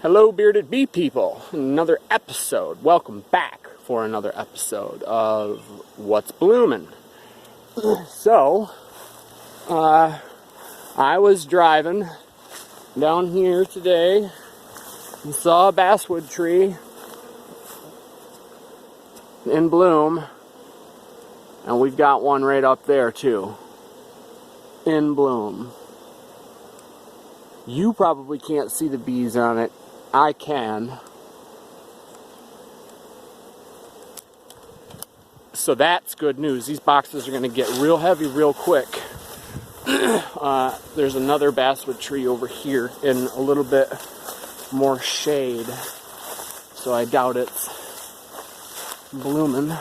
Hello, bearded bee people. Another episode. Welcome back for another episode of What's Bloomin'. So, I was driving down here today and saw a basswood tree in bloom, and we've got one right up there too, in bloom. You probably can't see the bees on it. I can. So that's good news. These boxes are going to get real heavy real quick. There's another basswood tree over here in a little bit more shade, so I doubt it's blooming.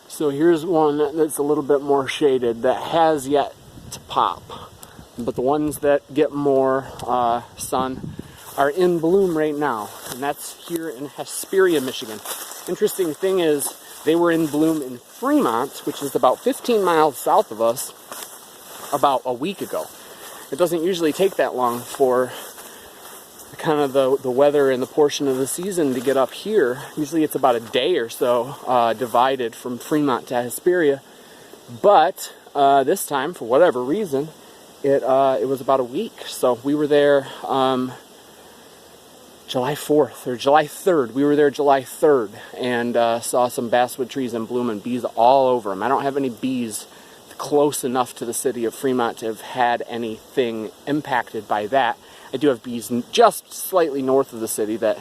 So here's one that's a little bit more shaded that has yet to pop. But the ones that get more sun are in bloom right now. And that's here in Hesperia, Michigan. Interesting thing is, they were in bloom in Fremont, which is about 15 miles south of us, about a week ago. It doesn't usually take that long for kind of the weather and the portion of the season to get up here. Usually it's about a day or so divided from Fremont to Hesperia. But this time, for whatever reason, it was about a week. So we were there July 4th or July 3rd. We were there July 3rd and saw some basswood trees in bloom and bees all over them. I don't have any bees close enough to the city of Fremont to have had anything impacted by that. I do have bees just slightly north of the city that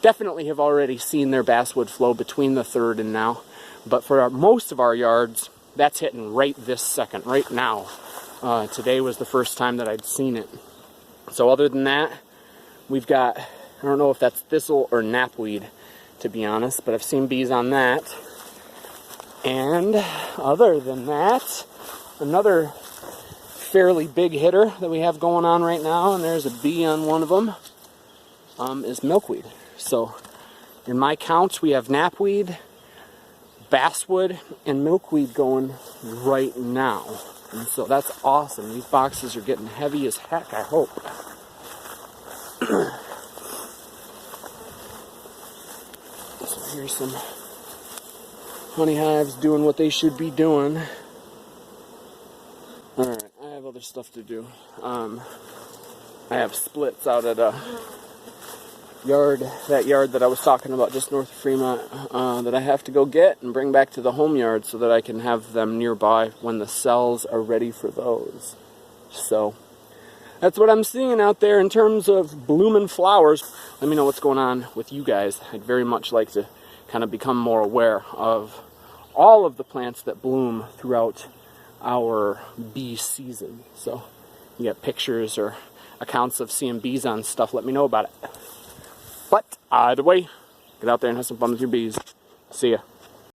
definitely have already seen their basswood flow between the 3rd and now. But for most of our yards, that's hitting right this second, right now. Today was the first time that I'd seen it. So other than that, we've got, I don't know if that's thistle or knapweed, to be honest, but I've seen bees on that. And other than that, another fairly big hitter that we have going on right now, and there's a bee on one of them, is milkweed. So in my counts, we have knapweed, basswood, and milkweed going right now. And so that's awesome. These boxes are getting heavy as heck, I hope. So here's some honey hives doing what they should be doing. Alright, I have other stuff to do. I have splits out at a yard, that yard that I was talking about just north of Fremont, that I have to go get and bring back to the home yard so that I can have them nearby when the cells are ready for those. So that's what I'm seeing out there in terms of blooming flowers. Let me know what's going on with you guys. I'd very much like to kind of become more aware of all of the plants that bloom throughout our bee season. So you got pictures or accounts of seeing bees on stuff, let me know about it. But either way, get out there and have some fun with your bees. See ya.